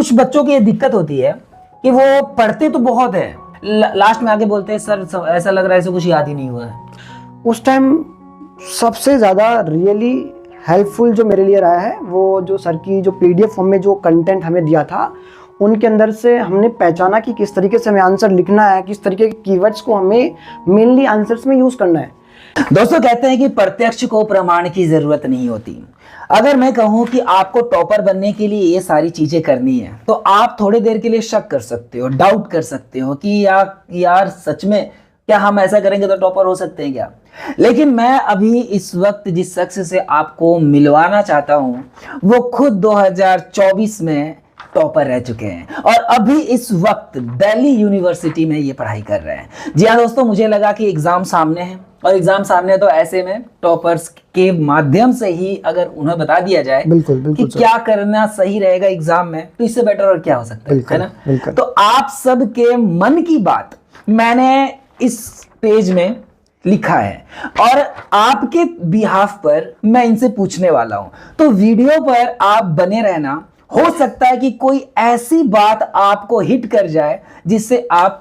कुछ बच्चों की ये दिक्कत होती है कि वो पढ़ते तो बहुत है, लास्ट में आके बोलते हैं सर ऐसा लग रहा है ऐसे कुछ याद ही नहीं हुआ है। उस टाइम सबसे ज़्यादा रियली हेल्पफुल जो मेरे लिए रहा है वो जो सर की जो PDF फॉर्म में जो कंटेंट हमें दिया था, उनके अंदर से हमने पहचाना कि किस तरीके से हमें आंसर लिखना है, किस तरीके के कीवर्ड्स को हमें मेनली आंसर्स में यूज़ करना है। दोस्तों कहते हैं कि प्रत्यक्ष को प्रमाण की जरूरत नहीं होती। अगर मैं कहूं कि आपको टॉपर बनने के लिए ये सारी चीजें करनी है तो आप थोड़ी देर के लिए शक कर सकते हो, डाउट कर सकते हो कि यार सच में क्या हम ऐसा करेंगे तो टॉपर हो सकते हैं क्या। लेकिन मैं अभी इस वक्त जिस शख्स से आपको मिलवाना चाहता हूं वो खुद 2024 में टॉपर रह चुके हैं और अभी इस वक्त दिल्ली यूनिवर्सिटी में ये पढ़ाई कर रहे हैं। जी हाँ दोस्तों, मुझे लगा कि एग्जाम सामने है और एग्जाम सामने तो ऐसे में टॉपर्स के माध्यम से ही अगर उन्हें बता दिया जाए बिल्कुल बिल्कुल कि क्या करना सही रहेगा एग्जाम में, तो इससे बेटर और क्या हो सकता है ना। तो आप सबके मन की बात मैंने इस पेज में लिखा है और आपके बिहाफ पर मैं इनसे पूछने वाला हूं, तो वीडियो पर आप बने रहना। हो सकता है कि कोई ऐसी बात आपको हिट कर जाए जिससे आप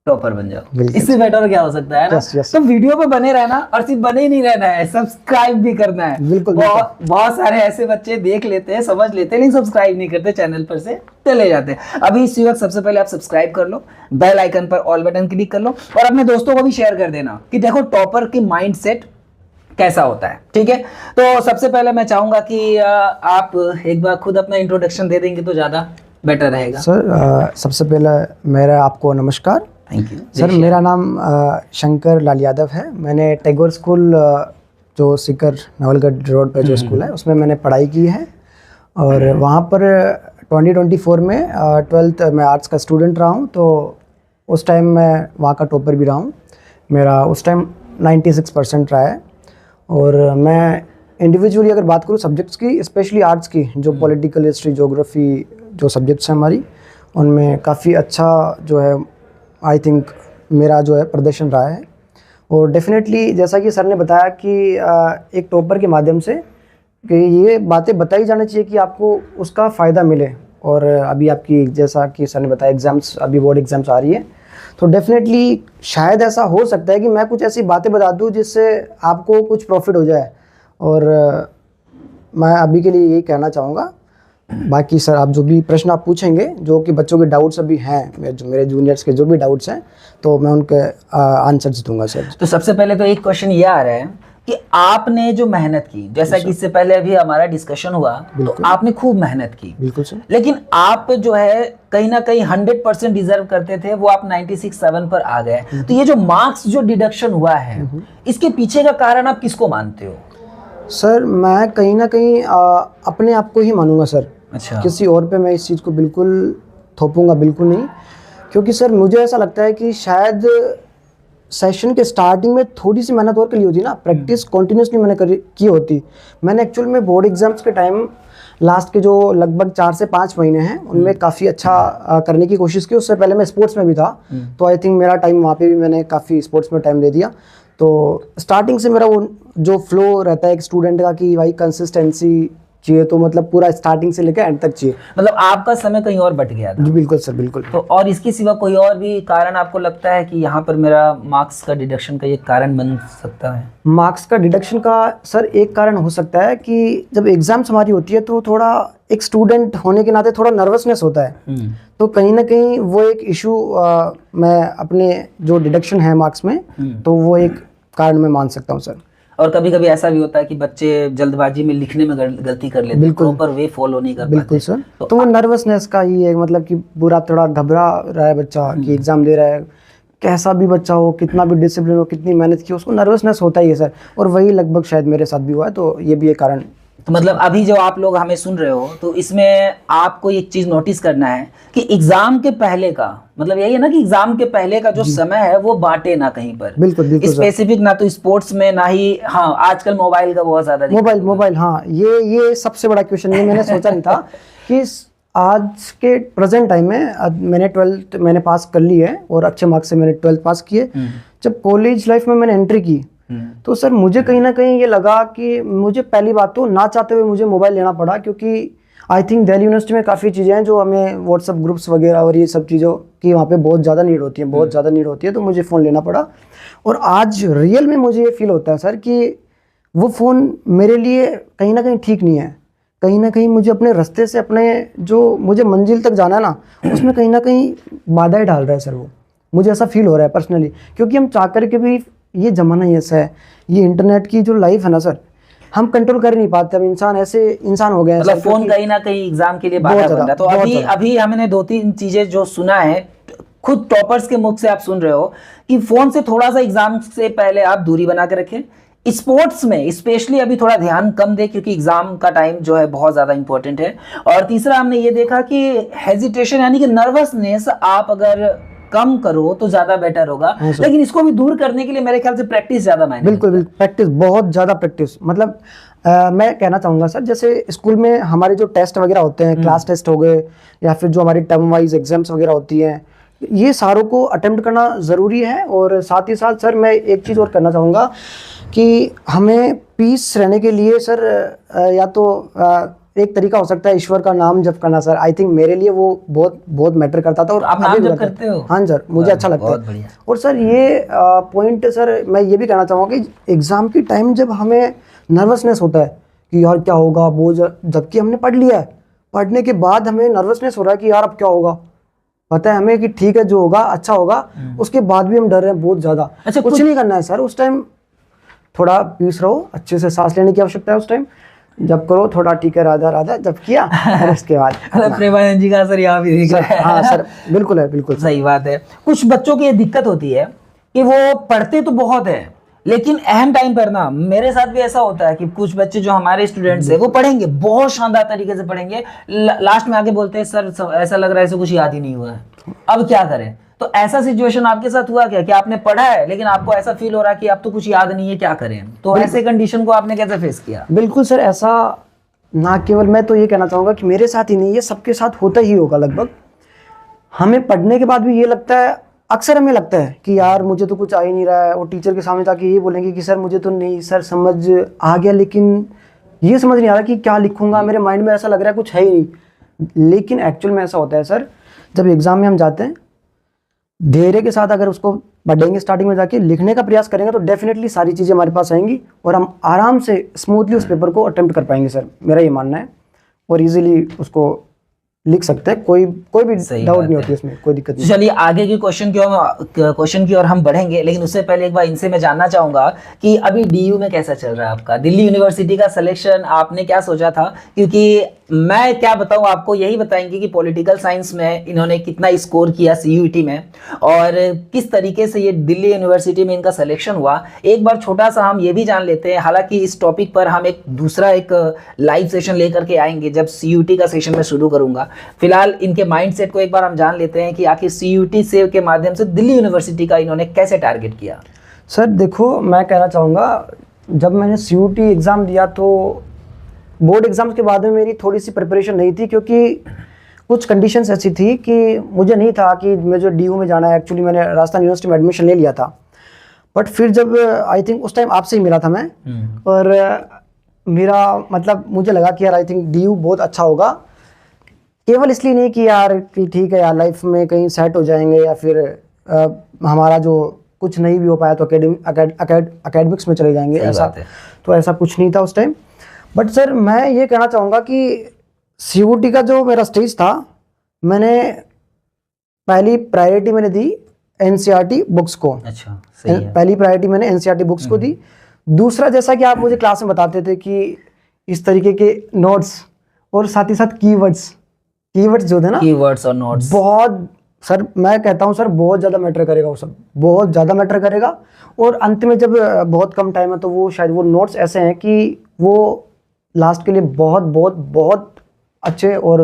टॉपर बन जाओ। इससे बेटर क्या हो सकता है ना। तो वीडियो पे बने रहना और सिर्फ बने ही नहीं रहना है, सब्सक्राइब भी करना है। बहुत सारे ऐसे बच्चे देख लेते हैं, समझ लेते हैं, लेकिन सब्सक्राइब नहीं करते, चैनल पर से चले जाते हैं। अभी इसी वक्त सबसे पहले आप सब्सक्राइब कर लो, बेल आइकन पर ऑल बटन क्लिक कर लो और अपने दोस्तों को भी शेयर कर देना कि देखो टॉपर की माइंडसेट कैसा होता है। ठीक है, तो सबसे पहले मैं चाहूंगा कि आप एक बार खुद अपना इंट्रोडक्शन दे देंगे तो ज्यादा बेटर रहेगा। सर सबसे पहले मेरा आपको नमस्कार। Thank you sir. मेरा नाम शंकर लाल यादव है। मैंने टैगोर स्कूल जो सीकर नवलगढ़ रोड पर जो स्कूल है उसमें मैंने पढ़ाई की है और वहाँ पर 2024 में 12th मैं आर्ट्स का स्टूडेंट रहा हूँ। तो उस टाइम मैं वहाँ का टॉपर भी रहा हूँ। मेरा उस टाइम 96% रहा है। और मैं इंडिविजुअली अगर बात करूँ सब्जेक्ट्स की, स्पेशली आर्ट्स की, जो पॉलिटिकल हिस्ट्री, ज्योग्राफी जो सब्जेक्ट्स हैं हमारी, उनमें काफ़ी अच्छा जो है आई थिंक मेरा जो है प्रदर्शन रहा है। और डेफिनेटली जैसा कि सर ने बताया कि एक टॉपर के माध्यम से कि ये बातें बताई जानी चाहिए कि आपको उसका फ़ायदा मिले। और अभी आपकी जैसा कि सर ने बताया एग्ज़ाम्स, अभी बोर्ड एग्ज़ाम्स आ रही है, तो डेफिनेटली शायद ऐसा हो सकता है कि मैं कुछ ऐसी बातें बता दूं जिससे आपको कुछ प्रॉफिट हो जाए। और मैं अभी के लिए यही कहना चाहूँगा। बाकी सर आप जो भी प्रश्न आप पूछेंगे, जो कि बच्चों के डाउट्स अभी हैं, मेरे जूनियर्स के जो भी डाउट्स हैं, तो मैं उनके आंसर्स दूंगा सर। तो सबसे पहले तो एक क्वेश्चन ये आ रहा है कि आपने जो मेहनत की, जैसा कि इससे पहले अभी हमारा डिस्कशन हुआ, तो आपने खूब मेहनत की। बिल्कुल सर। लेकिन आप जो है कहीं ना कहीं 100% डिजर्व करते थे, वो आप 96.7 पर आ गए। तो ये जो मार्क्स जो डिडक्शन हुआ है, इसके पीछे का कारण आप किसको मानते हो? सर मैं कहीं ना कहीं अपने आप को ही मानूंगा सर। अच्छा। किसी और पे मैं इस चीज़ को बिल्कुल थोपूंगा बिल्कुल नहीं। क्योंकि सर मुझे ऐसा लगता है कि शायद सेशन के स्टार्टिंग में थोड़ी सी मेहनत और करी होती ना, प्रैक्टिस कॉन्टिन्यूसली मैंने की होती। मैंने एक्चुअल में बोर्ड एग्जाम्स के टाइम लास्ट के जो लगभग 4 से 5 महीने हैं उनमें काफ़ी अच्छा करने की कोशिश की। उससे पहले मैं स्पोर्ट्स में भी था, तो आई थिंक मेरा टाइम वहाँ पे भी मैंने काफ़ी स्पोर्ट्स में टाइम दे दिया। तो स्टार्टिंग से मेरा वो जो फ्लो रहता है एक स्टूडेंट का कि भाई कंसिस्टेंसी चाहिए, तो मतलब पूरा स्टार्टिंग से लेकर एंड तक चाहिए। मतलब आपका समय कहीं और बट गया था। जी बिल्कुल सर, बिल्कुल। तो और इसके सिवा कोई और भी कारण आपको लगता है कि यहाँ पर मेरा मार्क्स का डिडक्शन का ये कारण बन सकता है? मार्क्स का डिडक्शन का सर एक कारण हो सकता है कि जब एग्जाम्स हमारी होती है तो थोड़ा एक स्टूडेंट होने के नाते थोड़ा नर्वसनेस होता है। तो कहीं ना कहीं वो एक इशू मैं अपने जो डिडक्शन है मार्क्स में, तो वो एक कारण मैं मान सकता हूँ सर। और कभी कभी ऐसा भी होता है कि बच्चे जल्दबाजी में लिखने में गलती कर लेते हैं, प्रॉपर वे फॉलो नहीं कर पाते। बिल्कुल सर। तो वो नर्वसनेस का ही है, मतलब कि पूरा थोड़ा घबरा रहा है बच्चा कि एग्जाम दे रहा है, कैसा भी बच्चा हो, कितना भी डिसिप्लिन हो, कितनी मेहनत की, उसको नर्वसनेस होता ही है सर। और वही लगभग शायद मेरे साथ भी हुआ है, तो ये भी एक कारण। तो मतलब अभी जो आप लोग हमें सुन रहे हो, तो इसमें आपको एक चीज नोटिस करना है कि एग्जाम के पहले का मतलब यही है ना कि एग्जाम के पहले का जो समय है वो बांटे ना कहीं पर। बिल्कुल स्पेसिफिक ना तो स्पोर्ट्स में, ना ही हाँ आजकल मोबाइल का बहुत ज्यादा मोबाइल हाँ, ये सबसे बड़ा क्वेश्चन है। मैंने सोचा नहीं था कि आज के प्रेजेंट टाइम में मैंने 12th मैंने पास कर ली है और अच्छे मार्क्स से मैंने 12th पास किए। जब कॉलेज लाइफ में मैंने एंट्री की तो सर मुझे कहीं ना कहीं ये लगा कि मुझे पहली बात तो ना चाहते हुए मुझे मोबाइल लेना पड़ा, क्योंकि आई थिंक दिल्ली यूनिवर्सिटी में काफ़ी चीज़ें हैं जो हमें व्हाट्सअप ग्रुप्स वगैरह और ये सब चीज़ों की वहाँ पे बहुत ज़्यादा नीड होती है, बहुत ज़्यादा नीड होती है, तो मुझे फ़ोन लेना पड़ा। और आज रियल में मुझे ये फील होता है सर कि वो फ़ोन मेरे लिए कहीं ना कहीं ठीक नहीं है। कहीं ना कहीं मुझे अपने रास्ते से, अपने जो मुझे मंजिल तक जाना है ना, उसमें कहीं ना कहीं बाधाएं डाल रहा है सर वो। मुझे ऐसा फील हो रहा है पर्सनली, क्योंकि हम चाह कर के भी, ये ज़माना ही ऐसा है, ये इंटरनेट की जो लाइफ है ना सर, हम कंट्रोल कर नहीं पाते। हम इंसान ऐसे इंसान हो गए हैं, मतलब फोन कहीं ना कहीं एग्जाम के लिए बाधा बन रहा है। तो अभी हमने 2-3 चीजें जो सुना है खुद टॉपर्स के मुख से आप सुन रहे हो कि फोन से थोड़ा सा एग्जाम से पहले आप दूरी बना के रखें। स्पोर्ट्स में स्पेशली अभी थोड़ा ध्यान कम दे, क्योंकि एग्जाम का टाइम जो है बहुत ज्यादा इंपॉर्टेंट है। और तीसरा हमने ये देखा कि हेजिटेशन यानी कि नर्वसनेस आप अगर कम करो तो ज्यादा बेटर होगा। लेकिन इसको भी दूर करने के लिए मेरे ख्याल से प्रैक्टिस ज्यादा मायने। बिल्कुल, प्रैक्टिस, बहुत ज्यादा प्रैक्टिस। मतलब मैं कहना चाहूंगा सर, जैसे स्कूल में हमारे जो टेस्ट वगैरह होते हैं, क्लास टेस्ट हो गए या फिर जो हमारी टर्म वाइज एग्जाम्स वगैरह होती हैं, ये सारों को अटेम्प्ट करना ज़रूरी है। और साथ ही साथ सर मैं एक चीज़ और करना चाहूँगा कि हमें पीस रहने के लिए सर या तो एक तरीका हो सकता है ईश्वर का नाम जप करना सर। आई थिंक मेरे लिए वो बहुत बहुत मैटर करता था। और आप नाम जप करते हो? हाँ सर, मुझे अच्छा लगता है। और सर ये पॉइंट सर मैं ये भी कहना चाहूँगा कि एग्ज़ाम की टाइम जब हमें नर्वसनेस होता है कि यार क्या होगा, वो जबकि हमने पढ़ लिया है, पढ़ने के बाद हमें नर्वसनेस हो रहा है कि यार अब क्या होगा, पता है हमें कि ठीक है जो होगा अच्छा होगा, उसके बाद भी हम डर रहे हैं बहुत ज़्यादा। अच्छा, कुछ नहीं करना है सर उस टाइम, थोड़ा पीस रहो, अच्छे से सांस लेने की आवश्यकता है उस टाइम, जब करो थोड़ा, ठीक है राधा राधा जब किया और उसके बाद प्रेमानंद जी का असर यहाँ भी दिख रहा है। हाँ सर, बिल्कुल है, बिल्कुल सही बात है। कुछ बच्चों की ये दिक्कत होती है कि वो पढ़ते तो बहुत है लेकिन अहम टाइम पर ना, मेरे साथ भी ऐसा होता है कि कुछ बच्चे जो हमारे स्टूडेंट्स हैं वो पढ़ेंगे, बहुत शानदार तरीके से पढ़ेंगे, लास्ट में आके बोलते हैं सर ऐसा लग रहा है कुछ याद ही नहीं हुआ है, अब क्या करें। तो ऐसा सिचुएशन आपके साथ हुआ क्या कि आपने पढ़ा है लेकिन आपको ऐसा फील हो रहा है कि अब तो कुछ याद नहीं है, क्या करें? तो ऐसे कंडीशन को आपने कैसे फेस किया? बिल्कुल सर, ऐसा ना केवल मैं तो ये कहना चाहूँगा कि मेरे साथ ही नहीं, ये सबके साथ होता ही होगा लगभग। हमें पढ़ने के बाद भी ये लगता है, अक्सर हमें लगता है कि यार मुझे तो कुछ आ ही नहीं रहा है, और टीचर के सामने जाके ये बोलेंगे कि सर मुझे तो नहीं, सर समझ आ गया लेकिन ये समझ नहीं आ रहा कि क्या लिखूंगा, मेरे माइंड में ऐसा लग रहा है कुछ है ही नहीं। लेकिन एक्चुअल में ऐसा होता है सर, जब एग्ज़ाम में हम जाते हैं, धैर्य के साथ अगर उसको पढ़ेंगे, स्टार्टिंग में जाके लिखने का प्रयास करेंगे तो डेफिनेटली सारी चीज़ें हमारे पास आएंगी और हम आराम से स्मूथली उस पेपर को अटेम्प्ट कर पाएंगे सर, मेरा ये मानना है। और इजीली उसको लिख सकते हैं, कोई भी डाउट नहीं होती इसमें, कोई दिक्कत नहीं। चलिए आगे की क्वेश्चन की ओर हम बढ़ेंगे, लेकिन उससे पहले एक बार इनसे मैं जानना चाहूंगा कि अभी डीयू में कैसा चल रहा है आपका, दिल्ली यूनिवर्सिटी का सिलेक्शन आपने क्या सोचा था? क्योंकि मैं क्या बताऊं आपको, यही बताएंगे कि पॉलिटिकल साइंस में इन्होंने कितना स्कोर किया सीयूईटी में और किस तरीके से ये दिल्ली यूनिवर्सिटी में इनका सिलेक्शन हुआ। एक बार छोटा सा हम ये भी जान लेते हैं, हालांकि इस टॉपिक पर हम एक दूसरा लाइव सेशन लेकर के आएंगे जब सीयूईटी का सेशन मैं शुरू करूंगा। फिलहाल इनके माइंडसेट को एक बार हम जान लेते हैं कि आखिर सीयूईटी से के माध्यम से दिल्ली यूनिवर्सिटी का इन्होंने कैसे टारगेट किया। सर देखो, मैं कहना चाहूँगा, जब मैंने सीयूईटी एग्ज़ाम दिया तो बोर्ड एग्ज़ाम के बाद में मेरी थोड़ी सी प्रिपरेशन नहीं थी, क्योंकि कुछ कंडीशंस ऐसी थी कि मुझे नहीं था कि मैं जो डीयू में जाना है। एक्चुअली मैंने राजस्थान यूनिवर्सिटी में एडमिशन ले लिया था, बट फिर जब आई थिंक उस टाइम आपसे ही मिला था मैं, और मेरा मतलब मुझे लगा कि यार आई थिंक डीयू बहुत अच्छा होगा, केवल इसलिए नहीं कि यार कि ठीक है यार लाइफ में कहीं सेट हो जाएंगे या फिर हमारा जो कुछ नहीं भी हो पाया तो अकेडमिक्स में चले जाएंगे, ऐसा तो ऐसा कुछ नहीं था उस टाइम। बट सर मैं ये कहना चाहूँगा कि सीयूईटी का जो मेरा स्टेज था, मैंने पहली प्रायोरिटी मैंने दी एनसीईआरटी बुक्स को। अच्छा, सही है। पहली प्रायोरिटी मैंने एनसीईआरटी बुक्स को दी। दूसरा, जैसा कि आप मुझे क्लास में बताते थे कि इस तरीके के नोट्स और साथ ही साथ कीवर्ड्स जो थे ना, कीवर्ड्स और नोट्स, बहुत सर मैं कहता हूँ सर बहुत ज़्यादा मैटर करेगा, वो सब बहुत ज़्यादा मैटर करेगा। और अंत में जब बहुत कम टाइम है तो वो शायद वो नोट्स ऐसे हैं कि वो लास्ट के लिए बहुत बहुत बहुत अच्छे और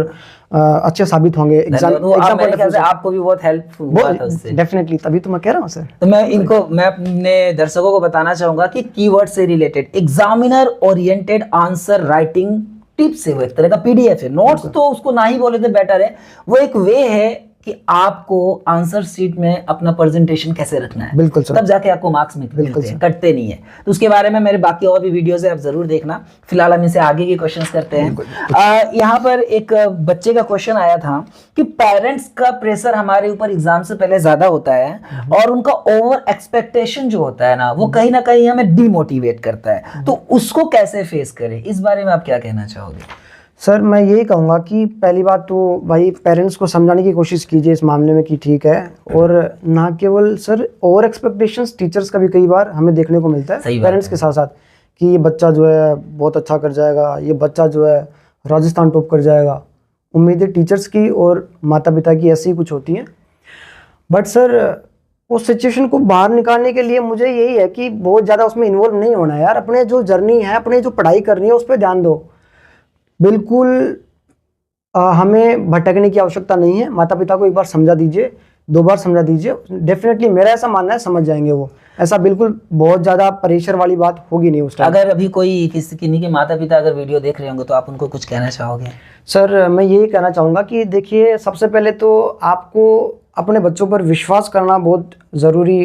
अच्छे साबित होंगे एग्जाम मेरे ख्याल से आपको भी बहुत हेल्प हुआ था उससे। डेफिनेटली, तभी तो मैं कह रहा हूँ सर। तो मैं अपने दर्शकों को बताना चाहूंगा कि कीवर्ड से related examiner oriented answer writing tips है, वो एक तरह का पीडीएफ है। नोट्स तो उसको ना ही बोले तो बेटर है, वो एक वे है कि आपको आंसर शीट में अपना प्रेजेंटेशन कैसे रखना है, बिल्कुल सर, तब जाके आपको मार्क्स मिलते हैं, कटते नहीं है। तो उसके बारे में मेरे बाकी और भी वीडियोस है, आप जरूर देखना। फिलहाल हम इसे आगे के क्वेश्चंस करते हैं। यहाँ पर एक बच्चे का क्वेश्चन आया था कि पेरेंट्स का प्रेशर हमारे ऊपर एग्जाम से पहले ज्यादा होता है और उनका ओवर एक्सपेक्टेशन जो होता है ना, वो कहीं ना कहीं हमें डिमोटिवेट करता है, तो उसको कैसे फेस करें, इस बारे में आप क्या कहना चाहोगे? सर मैं यही कहूँगा कि पहली बात तो भाई पेरेंट्स को समझाने की कोशिश कीजिए इस मामले में कि ठीक है, और ना केवल सर ओवर एक्सपेक्टेशंस टीचर्स का भी कई बार हमें देखने को मिलता है पेरेंट्स के साथ साथ, कि ये बच्चा जो है बहुत अच्छा कर जाएगा, ये बच्चा जो है राजस्थान टॉप कर जाएगा। उम्मीदें टीचर्स की और माता पिता की ऐसी ही कुछ होती हैं। बट सर उस सिचुएशन को बाहर निकालने के लिए मुझे यही है कि बहुत ज़्यादा उसमें इन्वॉल्व नहीं होना है यार। अपने जो जर्नी है, अपने जो पढ़ाई करनी है उस पर ध्यान दो। बिल्कुल हमें भटकने की आवश्यकता नहीं है। माता पिता को एक बार समझा दीजिए, 2 बार समझा दीजिए, डेफिनेटली मेरा ऐसा मानना है समझ जाएंगे वो। ऐसा बिल्कुल बहुत ज़्यादा प्रेशर वाली बात होगी नहीं उस टाइम। अगर अभी कोई किन्हीं के माता पिता अगर वीडियो देख रहे होंगे तो आप उनको कुछ कहना चाहोगे? सर मैं यही कहना चाहूँगा कि देखिए, सबसे पहले तो आपको अपने बच्चों पर विश्वास करना बहुत ज़रूरी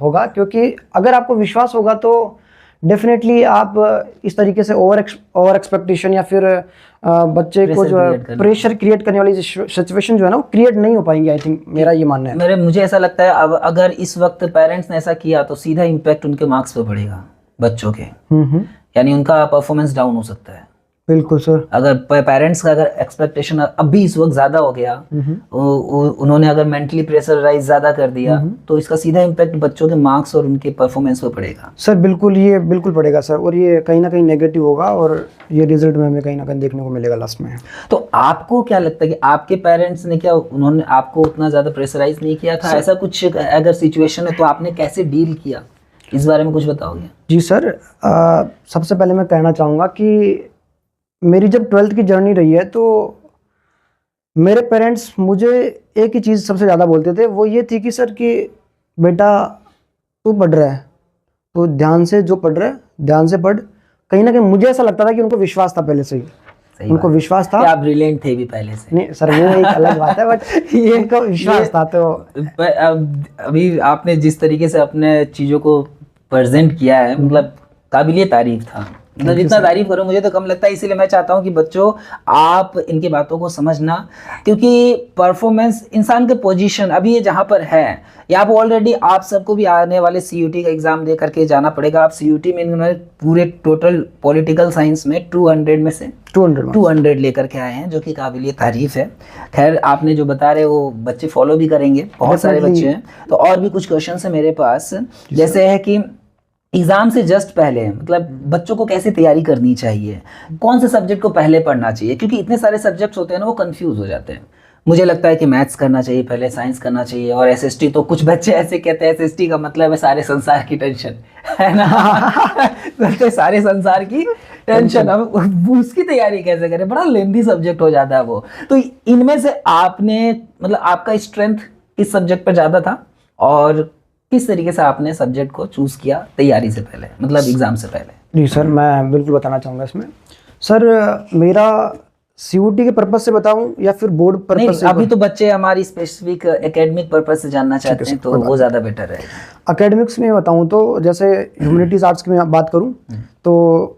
होगा, क्योंकि अगर आपको विश्वास होगा तो डेफिनेटली आप इस तरीके से ओवर एक्सपेक्टेशन या फिर बच्चे को जो है प्रेशर क्रिएट करने वाली सिचुएशन जो है ना, वो क्रिएट नहीं हो पाएंगे। आई थिंक मेरा ये मानना है। मुझे ऐसा लगता है अब अगर इस वक्त पेरेंट्स ने ऐसा किया तो सीधा इम्पैक्ट उनके मार्क्स पे पड़ेगा बच्चों के, यानी उनका परफॉर्मेंस डाउन हो सकता है। बिल्कुल सर। अगर पेरेंट्स का अगर एक्सपेक्टेशन अभी इस वक्त ज्यादा हो गया, उन्होंने अगर मेंटली प्रेशराइज ज्यादा कर दिया, तो इसका सीधा इम्पैक्ट बच्चों के मार्क्स और उनके परफॉर्मेंस पे पड़ेगा। सर बिल्कुल, ये बिल्कुल पड़ेगा सर, और ये कहीं ना कहीं नेगेटिव होगा और ये रिजल्ट में हमें कहीं ना कहीं देखने को मिलेगा लास्ट में। तो आपको क्या लगता है कि आपके पेरेंट्स ने क्या, उन्होंने आपको उतना ज्यादा प्रेशराइज नहीं किया था? ऐसा कुछ अगर सिचुएशन है तो आपने कैसे डील किया, इस बारे में कुछ बताओगे? जी सर, सबसे पहले मैं कहना चाहूँगा कि मेरी जब 12th की जर्नी रही है तो मेरे पेरेंट्स मुझे एक ही चीज़ सबसे ज़्यादा बोलते थे, वो ये थी कि सर कि बेटा तू पढ़ रहा है तो ध्यान से, जो पढ़ रहा है ध्यान से पढ़। कहीं ना कहीं मुझे ऐसा लगता था कि उनको विश्वास था पहले से ही, उनको विश्वास था। आप ब्रिलियंट थे भी पहले से? नहीं सर, वो एक अलग बात है, बट ये उनको विश्वास था। तो अभी आपने जिस तरीके से अपने चीज़ों को प्रेजेंट किया है, मतलब काबिलियत तारीफ था। मतलब जितना तारीफ करो मुझे तो कम लगता है। इसीलिए मैं चाहता हूँ कि बच्चों आप इनकी बातों को समझना, क्योंकि परफॉर्मेंस इंसान के पोजीशन अभी ये जहाँ पर है, यहाँ पर ऑलरेडी आप सबको भी आने वाले CUT का एग्जाम दे करके जाना पड़ेगा। आप CUT में इन्होंने पूरे टोटल पॉलिटिकल साइंस में 200 में से 200 लेकर के आए हैं, जो कि काबिलियत तारीफ है। खैर आपने जो बता रहे वो बच्चे फॉलो भी करेंगे, बहुत सारे बच्चे हैं। तो और भी कुछ क्वेश्चन है मेरे पास, जैसे है कि एग्जाम से जस्ट पहले मतलब बच्चों को कैसे तैयारी करनी चाहिए, कौन से सब्जेक्ट को पहले पढ़ना चाहिए, क्योंकि इतने सारे सब्जेक्ट्स होते हैं ना, वो कंफ्यूज हो जाते हैं। मुझे लगता है कि मैथ्स करना चाहिए पहले, साइंस करना चाहिए, और SST तो कुछ बच्चे ऐसे कहते हैं SST का मतलब है सारे संसार की टेंशन, है ना। सारे संसार की टेंशन, हम उसकी तैयारी कैसे करें, बड़ा लेंथी सब्जेक्ट हो जाता है वो। तो इनमें से आपने मतलब आपका स्ट्रेंथ किस सब्जेक्ट पर ज़्यादा था और किस तरीके से आपने सब्जेक्ट को चूज किया तैयारी से पहले, मतलब एग्जाम से पहले? जी सर, मैं बिल्कुल बताना चाहूँगा इसमें। सर मेरा CUT के पर्पज से बताऊं या फिर बोर्ड पर्पज से? अभी तो बच्चे हमारी स्पेसिफिक एकेडमिक पर्पज से जानना चाहते हैं, तो वो ज़्यादा बेटर रहेगा। एकेडमिक्स में बताऊं तो जैसे ह्यूमैनिटीज आर्ट्स की मैं बात करूं तो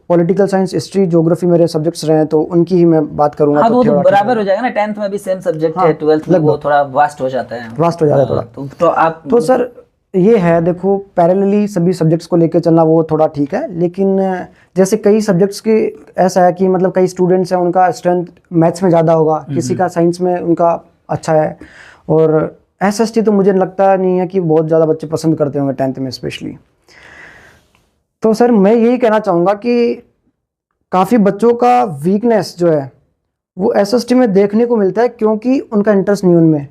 पॉलिटिकल साइंस, हिस्ट्री, ज्योग्राफी मेरे सब्जेक्ट्स रहे हैं, तो उनकी ही मैं बात करूंगा। हाँ, तो बराबर हो जाएगा ना, 10th में भी सेम सब्जेक्ट है, 12th में वो थोड़ा वास्ट हो जाता है, थोड़ा। तो आप तो सर ये है, देखो पैरेलली सभी सब्जेक्ट्स को लेकर चलना वो थोड़ा ठीक है, लेकिन जैसे कई सब्जेक्ट्स के ऐसा है कि मतलब कई स्टूडेंट्स हैं उनका स्ट्रेंथ मैथ्स में ज़्यादा होगा, किसी का साइंस में उनका अच्छा है, और SST तो मुझे लगता नहीं है कि बहुत ज़्यादा बच्चे पसंद करते होंगे 10th में स्पेशली। तो सर मैं यही कहना चाहूँगा कि काफ़ी बच्चों का वीकनेस जो है वो SST में देखने को मिलता है, क्योंकि उनका इंटरेस्ट नहीं,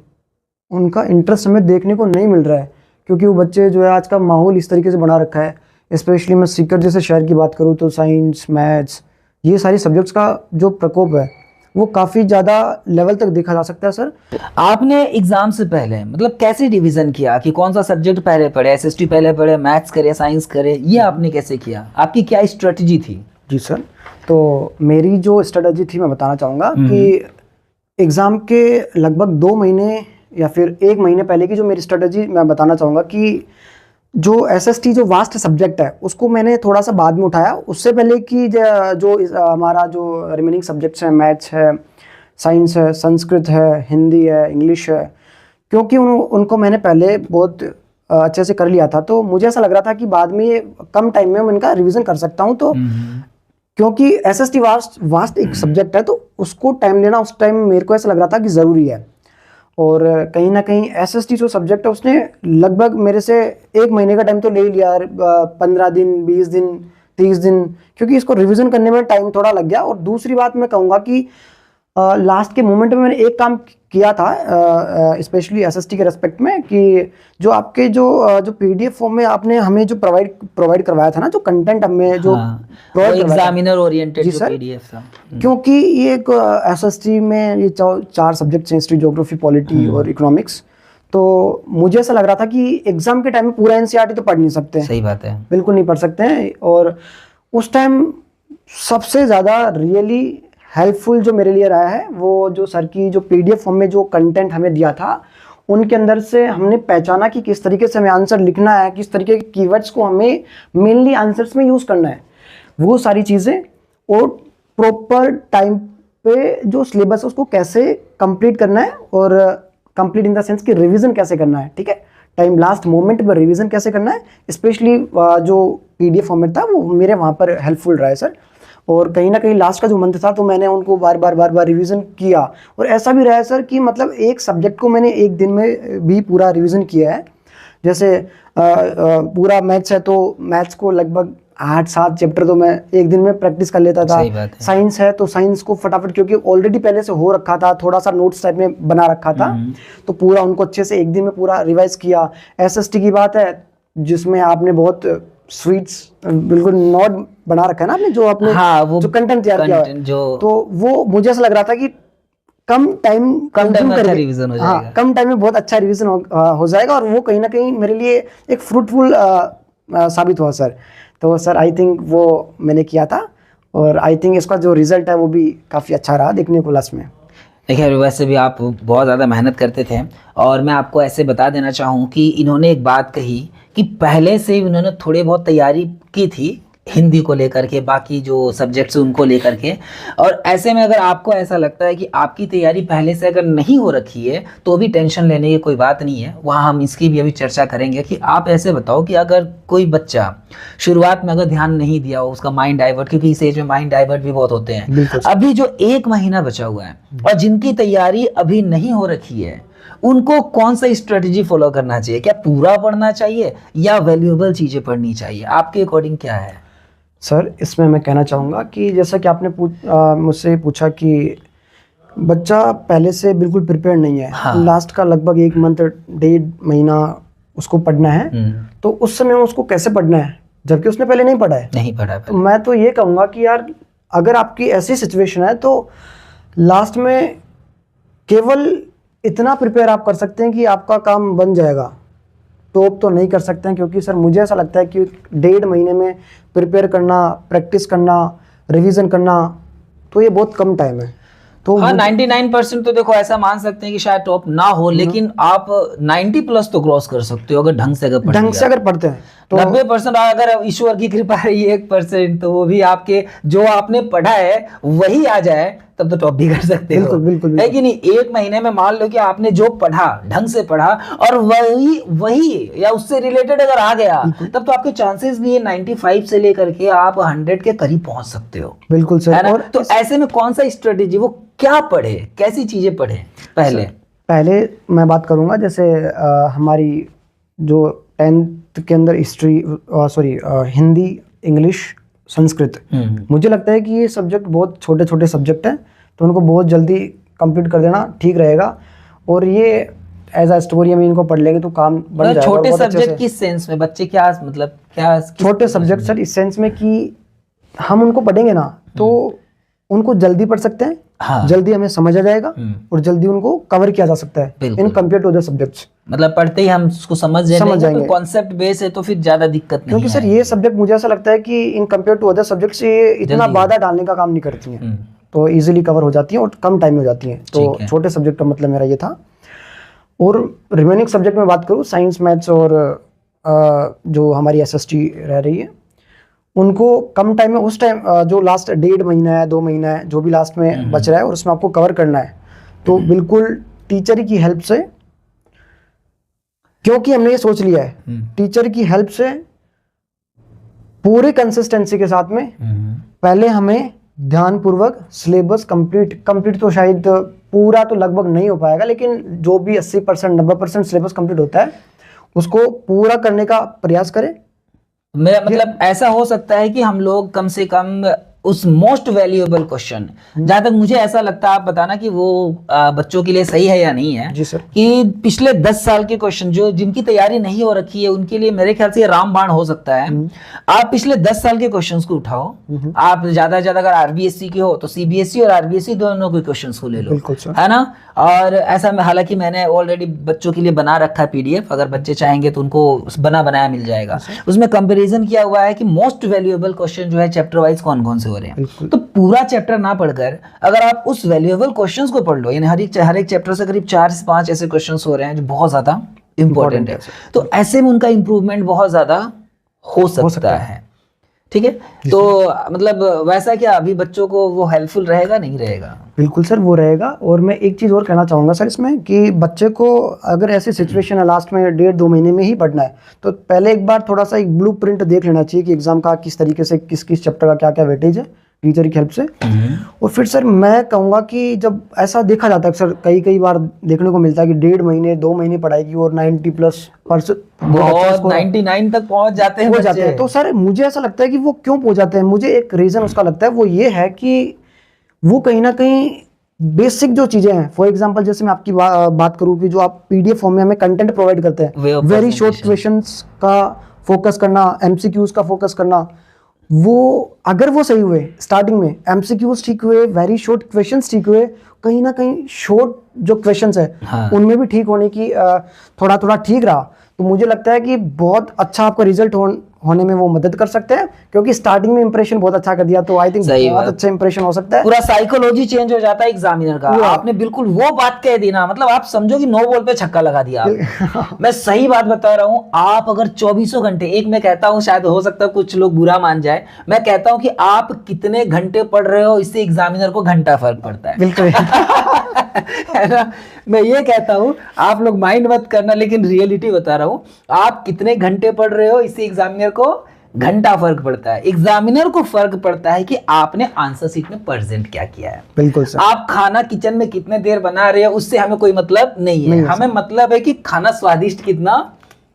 उनका इंटरेस्ट हमें देखने को नहीं मिल रहा है, क्योंकि वो बच्चे जो है आज का माहौल इस तरीके से बना रखा है। स्पेशली मैं सीकर जैसे शहर की बात करूँ तो साइंस, मैथ्स, ये सारी सब्जेक्ट्स का जो प्रकोप है वो काफ़ी ज़्यादा लेवल तक देखा जा सकता है। सर आपने एग्जाम से पहले मतलब कैसे डिवीज़न किया कि कौन सा सब्जेक्ट पहले पढ़े, SST पहले पढ़े, मैथ्स करे, साइंस करे, ये आपने कैसे किया, आपकी क्या स्ट्रेटजी थी? जी सर, तो मेरी जो स्ट्रेटजी थी मैं बताना चाहूँगा कि एग्ज़ाम के लगभग 2 महीने या फिर 1 महीने पहले की जो मेरी स्ट्रेटजी मैं बताना चाहूँगा कि जो SST जो वास्ट सब्जेक्ट है उसको मैंने थोड़ा सा बाद में उठाया। उससे पहले कि जो हमारा जो रिमेनिंग सब्जेक्ट्स हैं, मैथ्स है, साइंस है, संस्कृत है, हिंदी है, इंग्लिश है, क्योंकि उनको मैंने पहले बहुत अच्छे से कर लिया था, तो मुझे ऐसा लग रहा था कि बाद में ये कम टाइम में मैं इनका रिवीजन कर सकता हूँ। तो क्योंकि SST वास्ट एक सब्जेक्ट है तो उसको टाइम देना उस टाइम मेरे को ऐसा लग रहा था कि ज़रूरी है। और कहीं ना कहीं SST जो सब्जेक्ट है उसने लगभग मेरे से 1 महीने का टाइम तो ले ही लिया, 15 दिन, 20 दिन, 30 दिन, क्योंकि इसको रिवीजन करने में टाइम थोड़ा लग गया। और दूसरी बात मैं कहूँगा कि लास्ट के मोमेंट में मैंने एक काम किया था स्पेशली SST के रेस्पेक्ट में, कि जो आपके जो PDF फॉर्म में आपने हमें जो प्रोवाइड करवाया था ना, जो कंटेंट हमें जो प्रोवाइड एग्जामिनर ओरिएंटेड जो PDF था, क्योंकि ये एक SST में ये 4 सब्जेक्ट्स हैं, हिस्ट्री, ज्योग्राफी, पॉलिटी और इकोनॉमिक्स। तो मुझे ऐसा लग रहा था कि एग्जाम के टाइम में पूरा NCERT तो पढ़ नहीं सकते। सही बात है, बिल्कुल नहीं पढ़ सकते हैं। और उस टाइम सबसे ज़्यादा रियली हेल्पफुल जो मेरे लिए रहा है वो जो सर की जो PDF फॉर्म में जो कंटेंट हमें दिया था, उनके अंदर से हमने पहचाना कि किस तरीके से हमें आंसर लिखना है, किस तरीके के कीवर्ड्स को हमें मेनली आंसर्स में यूज़ करना है, वो सारी चीज़ें, और प्रॉपर टाइम पे जो सिलेबस है उसको कैसे कंप्लीट करना है, और कंप्लीट इन द सेंस कि रिवीजन कैसे करना है, ठीक है, टाइम लास्ट मोमेंट पर रिवीजन कैसे करना है, स्पेशली जो PDF फॉर्मेट था वो मेरे वहाँ पर हेल्पफुल रहा है सर। और कहीं ना कहीं लास्ट का जो मंथ था तो मैंने उनको बार बार रिवीजन किया, और ऐसा भी रहा है सर कि मतलब एक सब्जेक्ट को मैंने एक दिन में भी पूरा रिवीजन किया है। जैसे पूरा मैथ्स है तो मैथ्स को लगभग 8-7 चैप्टर तो मैं एक दिन में प्रैक्टिस कर लेता था। साइंस है तो साइंस को फटाफट, क्योंकि ऑलरेडी पहले से हो रखा था, थोड़ा सा नोट्स टाइप में बना रखा था, तो पूरा उनको अच्छे से एक दिन में पूरा रिवाइज किया। SST की बात है जिसमें आपने बहुत स्वीट्स बिल्कुल नोट बना रखा है ना आपने, जो आपने वो जो कंटेंट तैयार किया है, तो वो मुझे ऐसा लग रहा था कि कम टाइम में अच्छा रिवीजन हो जाएगा। कम टाइम में बहुत अच्छा रिवीजन हो जाएगा, और वो कहीं ना कहीं मेरे लिए एक फ्रूटफुल साबित हुआ सर। तो सर आई थिंक वो मैंने किया था, और आई थिंक इसका जो रिजल्ट है वो भी काफ़ी अच्छा रहा देखने को लास्ट में। देखिए वैसे भी आप बहुत ज़्यादा मेहनत करते थे, और मैं आपको ऐसे बता देना चाहूँ कि इन्होंने एक बात कही कि पहले से ही इन्होंने थोड़ी बहुत तैयारी की थी हिंदी को लेकर के, बाकी जो सब्जेक्ट्स उनको लेकर के। और ऐसे में अगर आपको ऐसा लगता है कि आपकी तैयारी पहले से अगर नहीं हो रखी है तो भी टेंशन लेने की कोई बात नहीं है, वहाँ हम इसकी भी अभी चर्चा करेंगे। कि आप ऐसे बताओ कि अगर कोई बच्चा शुरुआत में अगर ध्यान नहीं दिया हो, उसका माइंड डाइवर्ट, क्योंकि इस एज में माइंड डाइवर्ट भी बहुत होते हैं, अभी जो 1 महीना बचा हुआ है और जिनकी तैयारी अभी नहीं हो रखी है, उनको कौन सा स्ट्रेटजी फॉलो करना चाहिए? क्या पूरा पढ़ना चाहिए या वैल्यूएबल चीज़ें पढ़नी चाहिए? आपके अकॉर्डिंग क्या है? सर इसमें मैं कहना चाहूँगा कि जैसा कि आपने मुझसे पूछा कि बच्चा पहले से बिल्कुल प्रिपेयर नहीं है, लास्ट का लगभग 1 मंथ 1.5 महीना उसको पढ़ना है, तो उस समय उसको कैसे पढ़ना है जबकि उसने पहले नहीं पढ़ा है। तो मैं तो ये कहूँगा कि यार अगर आपकी ऐसी सिचुएशन है तो लास्ट में केवल इतना प्रिपेयर आप कर सकते हैं कि आपका काम बन जाएगा, टॉप तो नहीं कर सकते हैं। क्योंकि सर मुझे ऐसा लगता है कि 1.5 महीने में प्रिपेयर करना, प्रैक्टिस करना, रिवीजन करना, तो ये बहुत कम टाइम है। तो 99% तो देखो ऐसा मान सकते हैं कि शायद टॉप ना हो, लेकिन आप 90+ तो क्रॉस कर सकते हो अगर ढंग से अगर पढ़ते हैं तो 90%। अगर ईश्वर की कृपा रही 1% तो वो भी आपके जो आपने पढ़ा है वही आ जाए तब तो टॉप भी कर सकते हो। बिल्कुल है कि नहीं? 1 महीने में मान लो कि आपने जो पढ़ा ढंग से पढ़ा और वही या उससे रिलेटेड अगर आ गया तब तो आपके चांसेस भी 95 से लेकर के आप 100 के करीब पहुंच सकते हो। बिल्कुल सर। और तो ऐसे में कौन सा स्ट्रेटेजी, वो क्या पढ़े, कैसी चीजें पढ़े? पहले मैं बात करूंगा जैसे हमारी जो 10th के अंदर हिंदी, इंग्लिश, संस्कृत, मुझे लगता है कि ये सब्जेक्ट बहुत छोटे छोटे सब्जेक्ट हैं, तो उनको बहुत जल्दी कंप्लीट कर देना ठीक रहेगा। और ये एज अ स्टोरी में इनको पढ़ लेंगे तो काम बन जाएगा। छोटे सब्जेक्ट किस सेंस में? बच्चे क्या मतलब क्या छोटे सब्जेक्ट सर इस सेंस में कि हम उनको पढ़ेंगे ना तो उनको जल्दी पढ़ सकते हैं, जल्दी हमें समझ आ जाएगा और जल्दी उनको कवर किया जा सकता है in compare to other subjects. मतलब पढ़ते ही हम उसको समझ जाएंगे, कॉन्सेप्ट बेस है तो फिर ज्यादा दिक्कत नहीं। क्योंकि सर ये सब्जेक्ट मुझे ऐसा लगता है कि in compare to other subjects ये इतना बाधा डालने का काम नहीं करती हैं, तो इजीली कवर हो जाती हैं और कम टाइम में हो जाती हैं। तो छोटे सब्जेक्ट का मतलब मेरा ये था। और रिमेनिंग सब्जेक्ट में बात करूँ, साइंस, मैथ्स और जो हमारी SST रह रही है, उनको कम टाइम में, उस टाइम जो लास्ट 1.5 महीना है, 2 महीना है, जो भी लास्ट में बच रहा है और उसमें आपको कवर करना है, तो बिल्कुल टीचर की हेल्प से, क्योंकि हमने ये सोच लिया है टीचर की हेल्प से पूरे कंसिस्टेंसी के साथ में पहले हमें ध्यानपूर्वक सिलेबस कंप्लीट तो शायद पूरा तो लगभग नहीं हो पाएगा, लेकिन जो भी 80% 90% सिलेबस कंप्लीट होता है उसको पूरा करने का प्रयास करें। मेरा मतलब ऐसा हो सकता है कि हम लोग कम से कम उस मोस्ट वैल्यूएबल क्वेश्चन, जहां तक मुझे ऐसा लगता है, आप बताना कि वो बच्चों के लिए सही है या नहीं है। जी सर। कि पिछले 10 साल के क्वेश्चन जो जिनकी तैयारी नहीं हो रखी है उनके लिए मेरे ख्याल से रामबाण हो सकता है। आप पिछले 10 साल के क्वेश्चंस को उठाओ, आप ज्यादा से ज्यादा अगर RBSE के हो तो CBSE और RBSE दोनों के क्वेश्चंस को ले लो, है ना। और ऐसा हालांकि मैंने ऑलरेडी बच्चों के लिए बना रखा है PDF, अगर बच्चे चाहेंगे तो उनको बनाया मिल जाएगा। उसमें कंपेरिजन किया हुआ है कि मोस्ट वैल्यूएबल क्वेश्चन जो है चैप्टर वाइज कौन कौन से हो रहे हैं। तो पूरा चैप्टर ना पढ़कर अगर आप उस वैल्यूएबल क्वेश्चंस को पढ़ लो, यानी हर एक चैप्टर से करीब 4 से 5 ऐसे क्वेश्चंस हो रहे हैं जो बहुत ज्यादा इंपॉर्टेंट है, तो ऐसे में उनका इंप्रूवमेंट बहुत ज्यादा हो सकता है। ठीक है, तो मतलब वैसा क्या अभी बच्चों को वो हेल्पफुल रहेगा, नहीं रहेगा? बिल्कुल सर, वो रहेगा। और मैं एक चीज़ और कहना चाहूँगा सर इसमें, कि बच्चे को अगर ऐसी सिचुएशन है लास्ट में 1.5-2 महीने में ही पढ़ना है, तो पहले एक बार थोड़ा सा एक ब्लूप्रिंट देख लेना चाहिए कि एग्जाम का किस तरीके से किस किस चैप्टर का क्या क्या वेटेज है, टीचर की हेल्प से। और फिर सर मैं कहूँगा कि जब ऐसा देखा जाता है सर, कई बार देखने को मिलता है कि 1.5 महीने 2 महीने पढ़ाई की और 90+% 99 तक पहुंच जाते हैं। तो सर मुझे ऐसा लगता है कि वो क्यों पहुंच जाते हैं, मुझे एक रीज़न उसका लगता है, वो ये है कि वो कहीं ना कहीं बेसिक जो चीज़ें हैं, फॉर एग्जांपल जैसे मैं आपकी बात करूँ कि जो आप PDF फॉर्म में हमें कंटेंट प्रोवाइड करते हैं, वेरी शॉर्ट क्वेश्चंस का फोकस करना, MCQs का फोकस करना, वो अगर वो सही हुए, स्टार्टिंग में MCQs ठीक हुए, वेरी शॉर्ट क्वेश्चंस ठीक हुए, कहीं ना कहीं शॉर्ट जो क्वेश्चंस है उनमें भी ठीक होने की थोड़ा ठीक रहा, तो मुझे लगता है कि बहुत अच्छा आपका रिजल्ट होने में वो मदद कर सकते हैं, क्योंकि स्टार्टिंग में इंप्रेशन बहुत अच्छा कर दिया तो आई थिंक बहुत अच्छा इंप्रेशन हो सकता है। पूरा साइकोलॉजी चेंज हो जाता है एग्जामिनर का। आपने बिल्कुल वो बात कह दी ना, मतलब आप समझो कि 9 बॉल पे छक्का लगा दिया आप। मैं सही बात बता रहा हूँ, आप अगर 24 घंटे, एक मैं कहता हूँ, शायद हो सकता है कुछ लोग बुरा मान जाए, मैं कहता हूँ कि आप कितने घंटे पढ़ रहे हो इससे एग्जामिनर को घंटा फर्क पड़ता है। बिल्कुल है ना, मैं ये कहता हूँ, आप लोग माइंड मत करना, लेकिन रियलिटी बता रहा हूँ, आप कितने घंटे पढ़ रहे हो इससे एग्जामिनर को घंटा फर्क पड़ता है। एग्जामिनर को फर्क पड़ता है कि आपने आंसर शीट में प्रेजेंट क्या किया है। बिल्कुल सर। आप खाना किचन में कितने देर बना रहे हो उससे हमें कोई मतलब नहीं है, हमें मतलब है कि खाना स्वादिष्ट कितना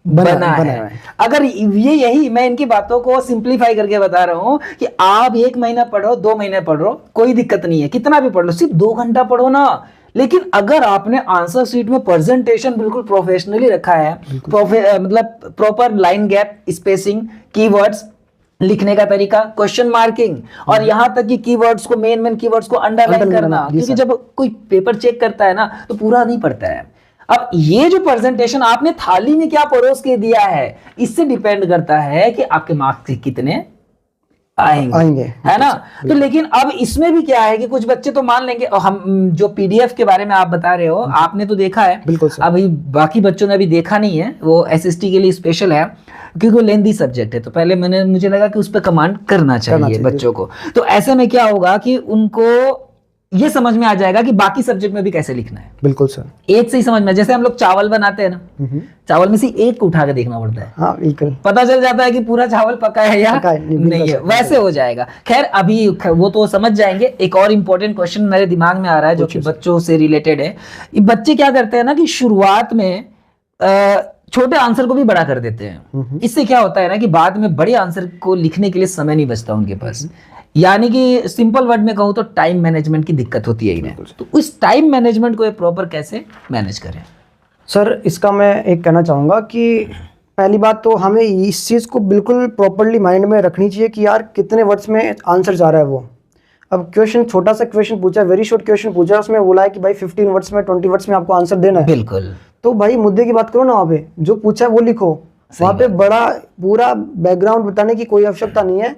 बना है। अगर यही मैं इनकी बातों को सिंप्लीफाई करके बता रहा हूं कि आप 1 महीना पढ़ो, 2 महीने पढ़ो, कोई दिक्कत नहीं है, कितना भी पढ़ लो, सिर्फ 2 घंटा पढ़ो ना। लेकिन अगर आपने आंसर शीट में प्रेजेंटेशन बिल्कुल प्रोफेशनली रखा है, मतलब proper line gap spacing, keywords लिखने का तरीका, क्वेश्चन मार्किंग, और यहां तक कि कीवर्ड्स को, मेन कीवर्ड्स को अंडरलाइन करना, क्योंकि जब कोई पेपर चेक करता है ना तो पूरा नहीं पढ़ता है। अब ये जो प्रेजेंटेशन आपने थाली में क्या परोस के दिया है, इससे डिपेंड करता है कि आपके मार्क्स कितने आएंगे, है ना। तो लेकिन अब इसमें भी क्या है कि कुछ बच्चे तो मान लेंगे, और हम जो PDF के बारे में आप बता रहे हो, आपने तो देखा है, बिल्कुल सर। अभी बाकी बच्चों ने अभी देखा नहीं है, वो SST के लिए स्पेशल है क्योंकि वो लेंदी सब्जेक्ट है, तो पहले मुझे लगा कि उस पर कमांड करना चाहिए बच्चों को। तो ऐसे में क्या होगा कि उनको ये समझ में आ जाएगा कि बाकी सब्जेक्ट में भी कैसे लिखना है। बिल्कुल सर। एक से ही समझ में, जैसे हम लोग चावल बनाते हैं ना, चावल में से एक को उठा के देखना पड़ता है, हाँ बिल्कुल, पता चल जाता है कि पूरा चावल पका है या नहीं है, वैसे हो जाएगा। खैर अभी वो तो समझ जाएंगे। एक और इम्पोर्टेंट क्वेश्चन मेरे दिमाग में आ रहा है जो कि बच्चों से रिलेटेड है। बच्चे क्या करते हैं ना कि शुरुआत में छोटे आंसर को भी बड़ा कर देते हैं। इससे क्या होता है ना कि बाद में बड़े आंसर को लिखने के लिए समय नहीं बचता उनके पास, यानी कि सिंपल वर्ड में कहूं तो टाइम मैनेजमेंट की दिक्कत होती है इन्हें। तो उस टाइम मैनेजमेंट को प्रॉपर कैसे मैनेज करें? सर इसका मैं एक कहना चाहूँगा कि पहली बात तो हमें इस चीज़ को बिल्कुल प्रॉपरली माइंड में रखनी चाहिए कि यार कितने वर्ड्स में आंसर जा रहा है वो। अब क्वेश्चन, छोटा सा क्वेश्चन पूछा है, वेरी शॉर्ट क्वेश्चन पूछा है, उसमें बोला है कि भाई 15 वर्ड्स में 20 वर्ड्स में आपको आंसर देना है। बिल्कुल। तो भाई मुद्दे की बात करो ना, वहाँ पे जो पूछा है वो लिखो, वहाँ पे बड़ा पूरा बैकग्राउंड बताने की कोई आवश्यकता नहीं है।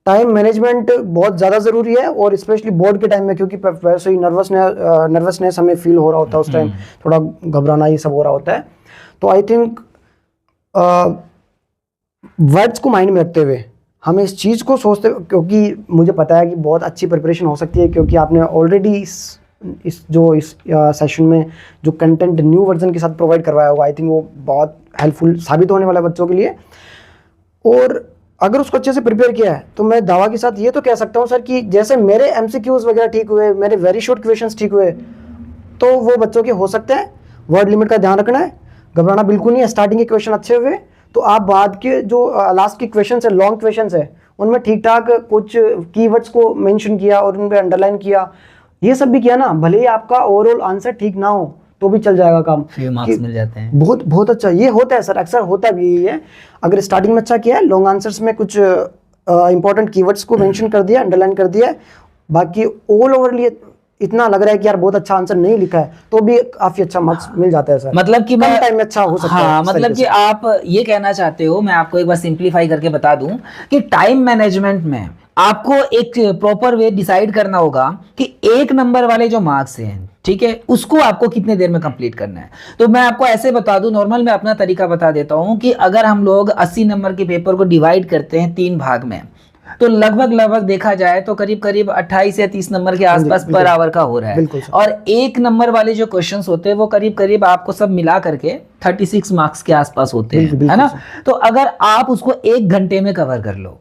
टाइम मैनेजमेंट बहुत ज़्यादा ज़रूरी है, और स्पेशली बोर्ड के टाइम में, क्योंकि वैसे ही नर्वसनेस हमें फील हो रहा होता है उस टाइम, थोड़ा घबराना ये सब हो रहा होता है। तो आई थिंक वर्ड्स को माइंड में रखते हुए हमें इस चीज़ को सोचते, क्योंकि मुझे पता है कि बहुत अच्छी प्रिपरेशन हो सकती है, क्योंकि आपने ऑलरेडी इस सेशन में जो कंटेंट न्यू वर्जन के साथ प्रोवाइड करवाया होगा, आई थिंक वो बहुत हेल्पफुल साबित होने वाला है बच्चों के लिए। और अगर उसको अच्छे से प्रिपेयर किया है तो मैं दावा के साथ ये तो कह सकता हूँ सर कि जैसे मेरे MCQs वगैरह ठीक हुए, मेरे वेरी शॉर्ट क्वेश्चंस ठीक हुए, तो वो बच्चों के हो सकते हैं। वर्ड लिमिट का ध्यान रखना है, घबराना बिल्कुल नहीं है। स्टार्टिंग के क्वेश्चन अच्छे हुए तो आप बाद के जो लास्ट के क्वेश्चन है, लॉन्ग क्वेश्चन है, उनमें ठीक ठाक कुछ कीवर्ड्स को मेंशन किया और उन पर अंडरलाइन किया, ये सब भी किया ना, भले ही आपका ओवरऑल आंसर ठीक ना हो तो भी चल जाएगा काम, मार्क्स मिल जाते हैं। बहुत बहुत अच्छा ये होता है सर, अक्सर होता भी यही है। अगर स्टार्टिंग में अच्छा किया है, लॉन्ग आंसर्स में कुछ इंपॉर्टेंट कीवर्ड्स को मेंशन कर दिया, अंडरलाइन कर दिया, बाकी ऑल ओवरली इतना लग रहा है कि यार बहुत अच्छा आंसर नहीं लिखा है, तो भी काफी अच्छा मार्क्स मिल जाता है सर। मतलब कि कम टाइम में अच्छा हो सकता है। हाँ, मतलब कि आप ये कहना चाहते हो, मैं आपको एक बार सिंप्लीफाई करके बता दूं कि टाइम मैनेजमेंट में आपको एक प्रॉपर वे डिसाइड करना होगा कि 1 नंबर वाले जो मार्क्स हैं, ठीक है, उसको आपको कितने देर में कंप्लीट करना है। तो मैं आपको ऐसे बता दूं, नॉर्मल मैं अपना तरीका बता देता हूं कि अगर हम लोग 80 नंबर के पेपर को डिवाइड करते हैं 3 भाग में, तो लगभग देखा जाए तो करीब 28 या 30 नंबर के आसपास पर आवर का हो रहा है। और 1 नंबर वाले जो क्वेश्चंस होते हैं वो करीब आपको सब मिला करके 36 मार्क्स के आसपास होते हैं, है ना। तो अगर आप उसको 1 घंटे में कवर कर लो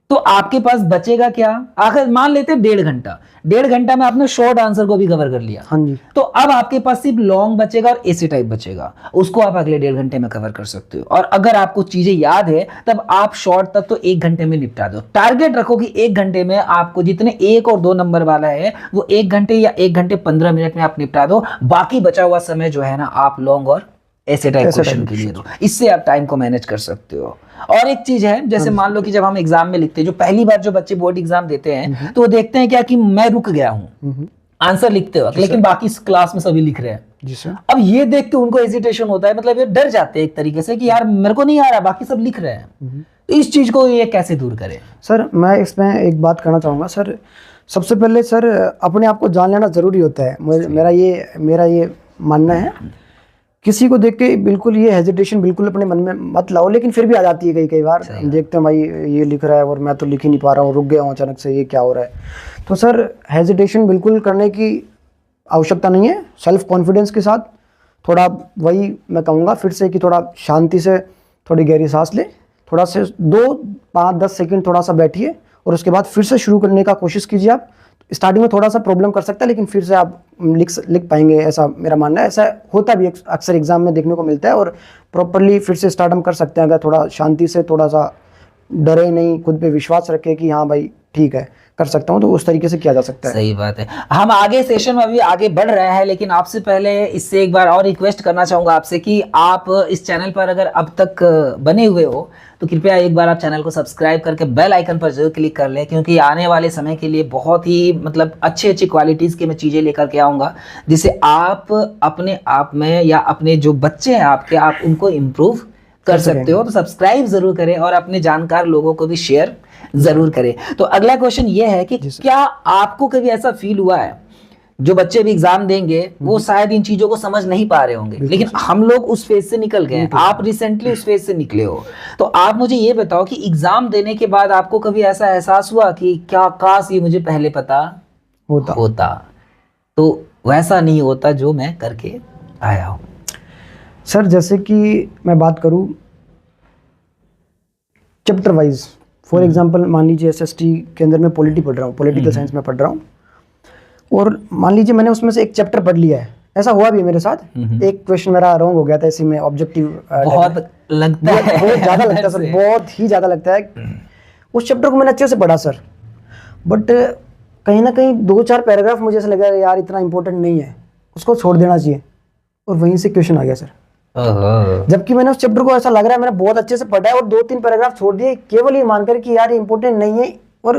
तो आपके पास बचेगा क्या, आखिर मान लेते हैं 1.5 घंटा में आपने शॉर्ट आंसर को भी कवर कर लिया। हाँ जी। तो अब आपके पास सिर्फ लॉन्ग बचेगा और ऐसे टाइप बचेगा, उसको आप अगले 1.5 घंटे में कवर कर सकते हो। और अगर आपको चीजें याद है तब आप शॉर्ट तक तो 1 घंटे में निपटा दो। टारगेट रखो कि 1 घंटे में आपको जितने 1 और 2 नंबर वाला है वो 1 घंटे या 1 घंटे 15 मिनट में आप निपटा दो। बाकी बचा हुआ समय जो है ना आप लॉन्ग और ऐसे टाइप क्वेश्चन के लिए दो, इससे आप टाइम को मैनेज कर सकते हो। और एक चीज है, जैसे मान लो कि जब हम एग्जाम में लिखते हैं, जो पहली बार जो बच्चे बोर्ड एग्जाम देते हैं तो वो देखते हैं क्या कि मैं रुक गया हूँ आंसर लिखते वक्त, लेकिन बाकी क्लास में सभी लिख रहे हैं। जी सर। अब ये देख के उनको हेजिटेशन होता है, मतलब ये डर जाते हैं एक तरीके से कि यार मेरे को नहीं आ रहा, बाकी सब लिख रहे हैं। तो इस चीज को ये कैसे दूर करें? सर मैं इसमें एक बात करना चाहूँगा सर। सबसे पहले सर अपने आप को जान लेना ज़रूरी होता है। मेरा ये मानना है, किसी को देख के बिल्कुल ये हेजिटेशन बिल्कुल अपने मन में मत लाओ, लेकिन फिर भी आ जाती है कई बार। हम देखते हैं भाई ये लिख रहा है और मैं तो लिख ही नहीं पा रहा हूँ, रुक गया हूँ अचानक से, ये क्या हो रहा है। तो सर हेजिटेशन बिल्कुल करने की आवश्यकता नहीं है। सेल्फ कॉन्फिडेंस के साथ थोड़ा, वही मैं कहूँगा फिर से कि थोड़ा शांति से थोड़ी गहरी सांस ले, थोड़ा से 2, 5, 10 सेकेंड थोड़ा सा बैठिए और उसके बाद फिर से शुरू करने का कोशिश कीजिए। आप स्टार्टिंग में थोड़ा सा प्रॉब्लम कर सकता है, लेकिन फिर से आप लिख पाएंगे, ऐसा मेरा मानना है। ऐसा होता भी अक्सर एग्जाम में देखने को मिलता है, और प्रॉपरली फिर से स्टार्ट हम कर सकते हैं अगर थोड़ा शांति से, थोड़ा सा डरे नहीं, खुद पे विश्वास रखे कि हाँ भाई ठीक है कर सकता हूँ, तो उस तरीके से किया जा सकता है। सही बात है। हम आगे सेशन में अभी आगे बढ़ रहे हैं, लेकिन आपसे पहले इससे एक बार और रिक्वेस्ट करना चाहूंगा आपसे कि आप इस चैनल पर अगर अब तक बने हुए हो तो कृपया एक बार आप चैनल को सब्सक्राइब करके बेल आइकन पर जरूर क्लिक कर लें, क्योंकि आने वाले समय के लिए बहुत ही मतलब अच्छी क्वालिटीज़ की मैं चीज़ें लेकर के आऊँगा, जिससे आप अपने आप में या अपने जो बच्चे हैं आपके, आप उनको इम्प्रूव कर सकते हो। तो सब्सक्राइब जरूर करें और अपने जानकार लोगों को भी शेयर जरूर करें। तो अगला क्वेश्चन ये है कि क्या आपको कभी ऐसा फील हुआ है, जो बच्चे भी एग्जाम देंगे वो शायद इन चीजों को समझ नहीं पा रहे होंगे, लेकिन हम लोग उस फेज से निकल गए, आप रिसेंटली उस फेज से निकले हो, तो आप मुझे ये बताओ कि एग्जाम देने के बाद आपको कभी ऐसा एहसास हुआ कि क्या काश ये मुझे पहले पता होता तो वैसा नहीं होता जो मैं करके आया हूँ? सर जैसे कि मैं बात करूँ चैप्टर वाइज, फॉर एग्जांपल मान लीजिए SST के अंदर मैं पॉलिटी पढ़ रहा हूँ, पॉलिटिकल साइंस में पढ़ रहा हूँ, और मान लीजिए मैंने उसमें से एक चैप्टर पढ़ लिया है। ऐसा हुआ भी मेरे साथ, एक क्वेश्चन मेरा रॉन्ग हो गया था इसी में, ऑब्जेक्टिव बहुत लगता है, बहुत ज़्यादा लगता है सर, बहुत ही ज़्यादा लगता है। उस चैप्टर को मैंने अच्छे से पढ़ा सर, बट कहीं ना कहीं 2-4 पैराग्राफ मुझे ऐसा लगा यार इतना इंपॉर्टेंट नहीं है, उसको छोड़ देना चाहिए, और वहीं से क्वेश्चन आ गया सर। जबकि मैंने उस चैप्टर को ऐसा लग रहा है मैंने बहुत अच्छे से पढ़ा है और 2-3 पैराग्राफ छोड़ दिए, केवल ये मानकर कि यार ये इंपॉर्टेंट नहीं है। और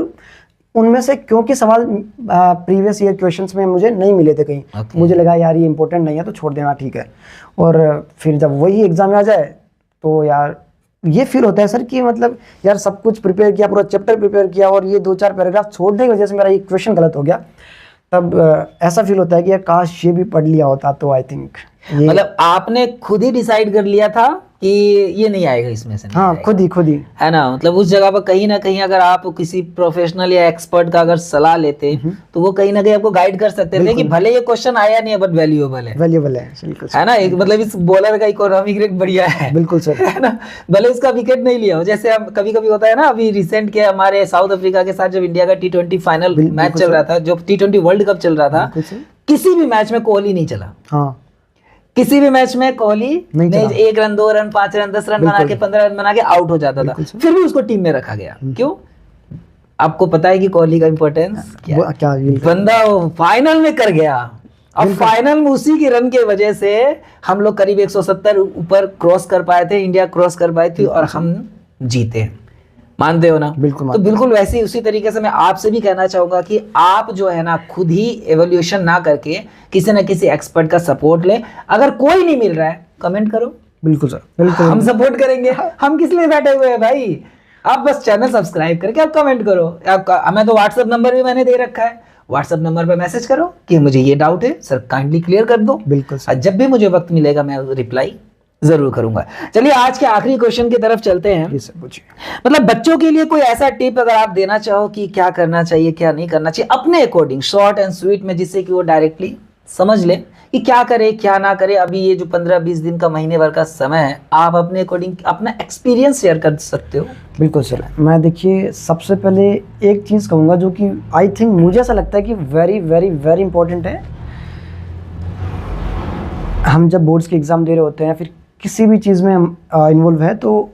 उनमें से क्योंकि सवाल प्रीवियस ईयर क्वेश्चंस में मुझे नहीं मिले थे कहीं, तो मुझे लगा यार ये इंपॉर्टेंट नहीं है तो छोड़ देना ठीक है। और फिर जब वही एग्जाम में आ जाए तो यार ये फील होता है सर कि मतलब यार सब कुछ प्रिपेयर किया, पूरा चैप्टर प्रिपेयर किया और ये 2-4 पैराग्राफ छोड़ने की वजह से मेरा ये क्वेश्चन गलत हो गया, तब ऐसा फील होता है कि यार काश ये भी पढ़ लिया होता। तो आई थिंक मतलब आपने खुद ही डिसाइड कर लिया था कि ये नहीं आएगा, इसमें से नहीं हाँ, आएगा। खुद ही है ना। मतलब उस जगह पर कहीं ना कहीं अगर आप किसी प्रोफेशनल या एक्सपर्ट का अगर सलाह लेते तो वो कहीं ना कहीं आपको गाइड कर सकते थे कि भले ये क्वेश्चन आया नहीं है बट वैल्यूएबल है, बिल्कुल है ना। एक मतलब इस बॉलर का इकोनॉमिक रेट बढ़िया है, बिल्कुल सर, है ना। भले उसका विकेट नहीं लिया हो, जैसे हम कभी कभी होता है ना, अभी रिसेंट के हमारे साउथ अफ्रीका के साथ जब इंडिया का T20 फाइनल मैच चल रहा था, जो T20 वर्ल्ड कप चल रहा था, किसी भी मैच में कोहली नहीं चला। हाँ, किसी भी मैच में कोहली नहीं 1 रन 2 रन 5 रन 10 रन बना के 15 रन बना के आउट हो जाता था, फिर भी उसको टीम में रखा गया। क्यों? आपको पता है कि कोहली का इंपॉर्टेंस क्या? बंदा फाइनल में कर गया। अब फाइनल में उसी की रन की वजह से हम लोग करीब 170 ऊपर क्रॉस कर पाए थे, इंडिया क्रॉस कर पाई थी और हम जीते। मानते हो ना? बिल्कुल। तो बिल्कुल वैसे ही उसी तरीके से मैं आपसे भी कहना चाहूंगा कि आप जो है ना खुद ही एवोल्यूशन ना करके किसी ना किसी एक्सपर्ट का सपोर्ट ले। अगर कोई नहीं मिल रहा है कमेंट करो। बिल्कुल सर, बिल्कुल हम सपोर्ट करेंगे। हम किस लिए बैठे हुए हैं भाई? आप बस चैनल सब्सक्राइब करके आप कमेंट करो। हमें तो व्हाट्सएप नंबर भी मैंने दे रखा है, व्हाट्सएप नंबर पे मैसेज करो कि मुझे ये डाउट है सर, काइंडली क्लियर कर दो। बिल्कुल सर। जब भी मुझे वक्त मिलेगा मैं रिप्लाई जरूर करूंगा। चलिए आज के आखिरी क्वेश्चन की तरफ चलते हैं। मतलब बच्चों के लिए कोई ऐसा टिप अगर आप देना चाहो कि क्या करना चाहिए क्या नहीं करना चाहिए अपने अकॉर्डिंग, शॉर्ट एंड स्वीट में, जिससे कि वो डायरेक्टली समझ ले कि क्या करे क्या ना करे। अभी ये जो 15-20 दिन का महीने भर का समय है, आप अपने अकॉर्डिंग अपना एक्सपीरियंस शेयर कर सकते हो। बिल्कुल सर। मैं देखिए सबसे पहले एक चीज़ कहूँगा जो कि आई थिंक मुझे ऐसा लगता है कि वेरी वेरी वेरी इंपॉर्टेंट है। हम जब बोर्ड्स के एग्ज़ाम दे रहे होते हैं फिर किसी भी चीज़ में इन्वॉल्व है, तो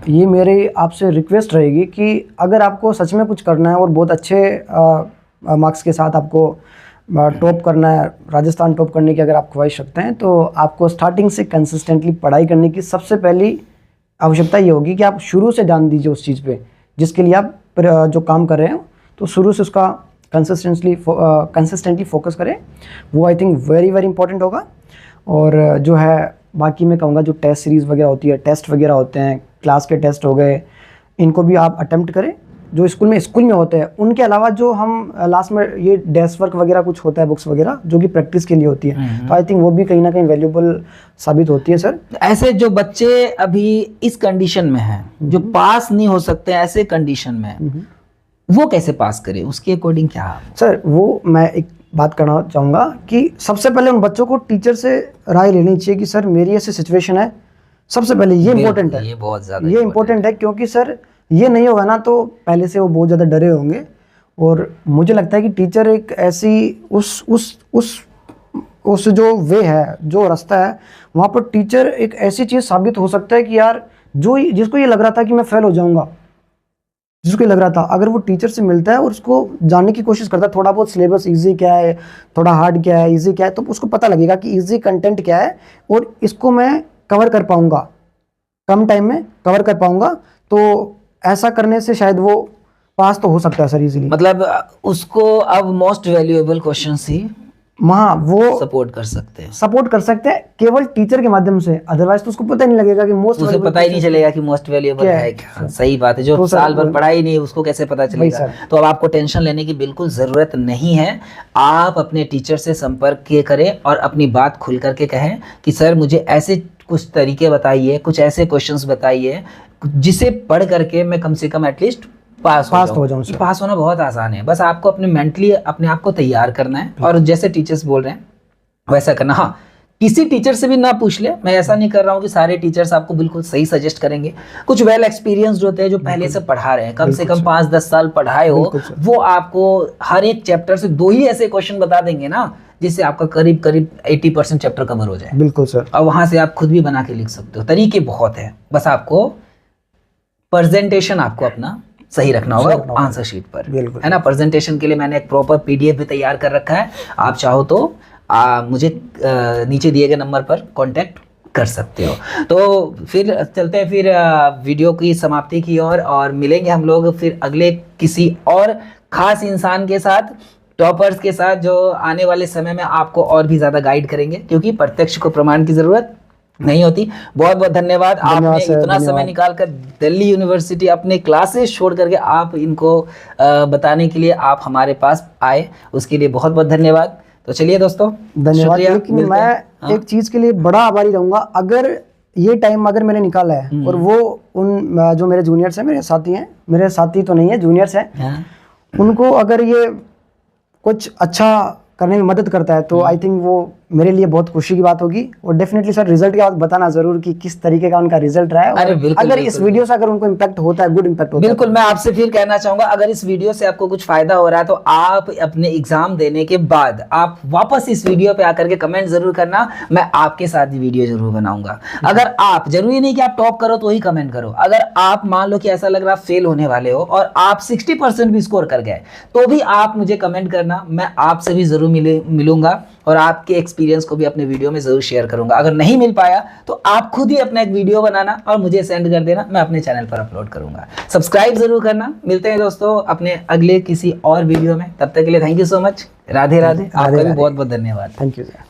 ये मेरे आपसे रिक्वेस्ट रहेगी कि अगर आपको सच में कुछ करना है और बहुत अच्छे मार्क्स के साथ आपको टॉप करना है, राजस्थान टॉप करने की अगर आप ख्वाहिश रखते हैं, तो आपको स्टार्टिंग से कंसिस्टेंटली पढ़ाई करने की सबसे पहली आवश्यकता ये होगी कि आप शुरू से ध्यान दीजिए उस चीज़ पे जिसके लिए आप जो काम कर रहे हैं, तो शुरू से उसका कंसिस्टेंटली फोकस करें। वो I think very very important होगा। और जो है बाकी मैं कहूँगा जो टेस्ट सीरीज़ वगैरह होती है, टेस्ट वगैरह होते हैं, क्लास के टेस्ट हो गए, इनको भी आप अटेम्प्ट करें जो स्कूल में होते हैं। उनके अलावा जो हम लास्ट में ये डेस्क वर्क वगैरह कुछ होता है, बुक्स वगैरह जो कि प्रैक्टिस के लिए होती है, तो आई थिंक वो भी कहीं ना कहीं वैल्यूएबल साबित होती है सर। ऐसे जो बच्चे अभी इस कंडीशन में हैं जो पास नहीं हो सकते, ऐसे कंडीशन में वो कैसे पास करें, उसके अकॉर्डिंग क्या? सर वो मैं एक बात करना चाहूँगा कि सबसे पहले उन बच्चों को टीचर से राय लेनी चाहिए कि सर मेरी ऐसी सिचुएशन है। सबसे पहले ये इम्पोर्टेंट है, ये बहुत ज़्यादा ये इम्पोर्टेंट है, क्योंकि सर ये नहीं होगा ना तो पहले से वो बहुत ज़्यादा डरे होंगे। और मुझे लगता है कि टीचर एक ऐसी उस जो वे है, जो रास्ता है, वहाँ पर टीचर एक ऐसी चीज़ साबित हो सकता है कि यार जिसको ये लग रहा था कि मैं फेल हो जाऊँगा, जिसको लग रहा था, अगर वो टीचर से मिलता है और उसको जानने की कोशिश करता है थोड़ा बहुत सिलेबस इजी क्या है, थोड़ा हार्ड क्या है, इजी क्या है, तो उसको पता लगेगा कि इजी कंटेंट क्या है और इसको मैं कवर कर पाऊँगा, कम टाइम में कवर कर पाऊँगा। तो ऐसा करने से शायद वो पास तो हो सकता है सर इजीली। मतलब उसको अब मोस्ट वैल्यूएबल क्वेश्चंस ही वो सपोर्ट कर सकते हैं केवल टीचर के माध्यम से, अदरवाइज तो उसको पता नहीं लगेगा कि उसे पता ही नहीं चलेगा कि मोस्ट वैल्यूएबल है क्या। सही बात है, जो तो साल भर पढ़ाई नहीं उसको कैसे पता चलेगा। तो अब आपको टेंशन लेने की बिल्कुल ज़रूरत नहीं है। आप अपने टीचर से संपर्क करें और अपनी बात खुल करके कहें कि सर मुझे ऐसे कुछ तरीके बताइए, कुछ ऐसे क्वेश्चंस बताइए जिसे पढ़ करके मैं कम से कम एटलीस्ट पास हो जाऊं। पास होना बहुत आसान है, बस आपको अपने मेंटली अपने आप को तैयार करना है और जैसे टीचर्स बोल रहे हैं वैसा करना। हाँ, किसी टीचर से भी ना पूछ ले, मैं ऐसा नहीं कर रहा हूँ कि सारे टीचर्स आपको बिल्कुल सही सजेस्ट करेंगे। कुछ वेल एक्सपीरियंस्ड होते हैं जो पहले से पढ़ा रहे हैं, कम से कम 5-10 साल पढ़ाए हो, वो आपको हर एक चैप्टर से 2 ही ऐसे क्वेश्चन बता देंगे ना जिससे आपका करीब 80% चैप्टर कवर हो जाए। बिल्कुल सर। और वहां से आप खुद भी बना के लिख सकते हो। तरीके बहुत है, बस आपको प्रेजेंटेशन आपको अपना सही रखना होगा आंसर शीट पर, है ना। प्रेजेंटेशन के लिए मैंने एक प्रॉपर पीडीएफ भी तैयार कर रखा है, आप चाहो तो मुझे नीचे दिए गए नंबर पर कांटेक्ट कर सकते हो। तो फिर चलते हैं फिर वीडियो की समाप्ति की ओर और मिलेंगे हम लोग फिर अगले किसी और खास इंसान के साथ, टॉपर्स के साथ, जो आने वाले समय में आपको और भी ज़्यादा गाइड करेंगे, क्योंकि प्रत्यक्ष को प्रमाण की ज़रूरत नहीं होती। बहुत बहुत धन्यवाद, आपने सर, इतना समय निकाल कर दिल्ली यूनिवर्सिटी अपने क्लासेस छोड़ करके आप इनको बताने के लिए आप हमारे पास आए, उसके लिए बहुत बहुत धन्यवाद। तो चलिए दोस्तों, धन्यवाद। लेकिन मैं एक चीज़ के लिए बड़ा आभारी रहूँगा, अगर ये टाइम अगर मैंने निकाला है और वो उन जो मेरे जूनियर्स हैं, मेरे साथी हैं, मेरे साथी तो नहीं है, जूनियर्स हैं, उनको अगर ये कुछ अच्छा करने में मदद करता है तो आई थिंक वो मेरे लिए बहुत खुशी की बात होगी। और डेफिनेटली सर रिजल्ट के बाद बताना जरूर कि किस तरीके का उनका रिजल्ट रहा है। अरे बिल्कुल, अगर इस वीडियो से अगर उनको इम्पैक्ट होता है, गुड इम्पैक्ट होता है, बिल्कुल मैं आपसे फिर कहना चाहूंगा, अगर इस वीडियो से आपको कुछ फायदा हो रहा है तो आप अपने एग्जाम देने के बाद आप वापस इस वीडियो पे आकर के कमेंट जरूर करना, मैं आपके साथ ही वीडियो जरूर बनाऊंगा। अगर आप, जरूरी नहीं कि आप टॉप करो तो ही कमेंट करो, अगर आप मान लो कि ऐसा लग रहा है फेल होने वाले हो और आप 60% भी स्कोर कर गए तो भी आप मुझे कमेंट करना, मैं आपसे भी जरूर मिलूंगा और आपके एक्सपीरियंस को भी अपने वीडियो में जरूर शेयर करूंगा। अगर नहीं मिल पाया तो आप खुद ही अपना एक वीडियो बनाना और मुझे सेंड कर देना, मैं अपने चैनल पर अपलोड करूंगा। सब्सक्राइब जरूर करना। मिलते हैं दोस्तों अपने अगले किसी और वीडियो में, तब तक के लिए thank you so much. Radhe Radhe, आपका भी बहुत बहुत धन्यवाद। Thank you sir.